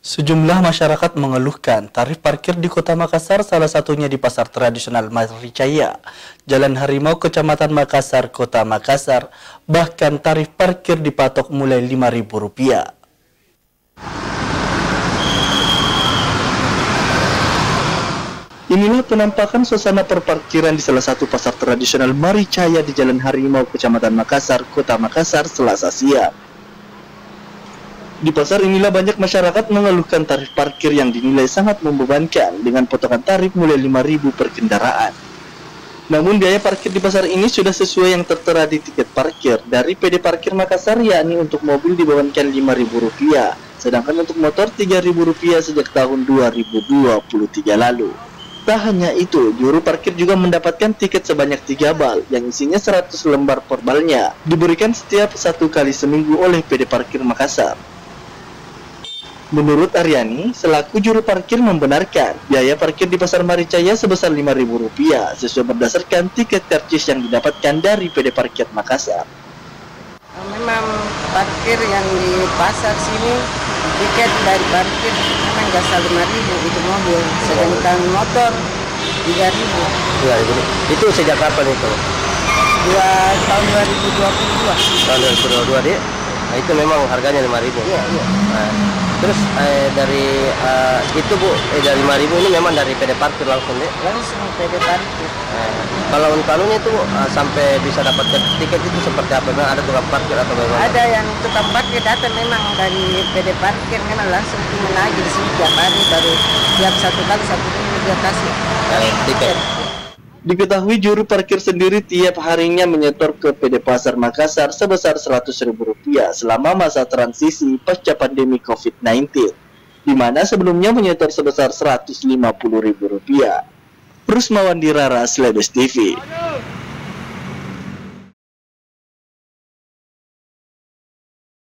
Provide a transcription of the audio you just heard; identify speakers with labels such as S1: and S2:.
S1: Sejumlah masyarakat mengeluhkan tarif parkir di Kota Makassar, salah satunya di Pasar Tradisional Maricaya, Jalan Harimau, Kecamatan Makassar, Kota Makassar. Bahkan tarif parkir dipatok mulai Rp5.000. Inilah penampakan suasana perparkiran di salah satu pasar tradisional Maricaya di Jalan Harimau, Kecamatan Makassar, Kota Makassar, Selasa siang. Di pasar inilah banyak masyarakat mengeluhkan tarif parkir yang dinilai sangat membebankan dengan potongan tarif mulai Rp5.000 per kendaraan. Namun biaya parkir di pasar ini sudah sesuai yang tertera di tiket parkir dari PD Parkir Makassar, yakni untuk mobil dibebankan Rp5.000, sedangkan untuk motor Rp3.000 sejak tahun 2023 lalu. Tak hanya itu, juru parkir juga mendapatkan tiket sebanyak 3 bal yang isinya 100 lembar per balnya, diberikan setiap 1 kali seminggu oleh PD Parkir Makassar. Menurut Aryani, selaku juru parkir membenarkan biaya parkir di Pasar Maricaya sebesar Rp5.000 sesuai berdasarkan tiket karcis yang didapatkan dari PD Parkir Makassar.
S2: Memang parkir yang di pasar sini, tiket dari parkir memang jasa Rp5.000 itu mobil, sedangkan motor Rp3.000.
S3: Ya, itu sejak kapan itu?
S2: Tahun 2022.
S3: Tahun 2022 dia? Nah, itu memang harganya Rp5.000.
S2: Iya.
S3: Nah, terus dari itu Bu, dari Rp5.000 ini memang dari PD Parkir langsung deh?
S2: Langsung PD Parkir.
S3: Kalau untuk itu sampai bisa dapat tiket itu seperti apa? Memang ada tukang parkir atau bagaimana?
S2: Ada yang tukang parkir datang memang dari PD Parkir, memang langsung menagih di sini tiap hari, baru tiap 1 kali 1 minggu dia kasih
S3: tiket.
S1: Diketahui juru parkir sendiri tiap harinya menyetor ke PD Pasar Makassar sebesar Rp100.000 selama masa transisi pasca pandemi COVID-19, di mana sebelumnya menyetor sebesar Rp150.000. Rusmawan Dirara, Slebes TV.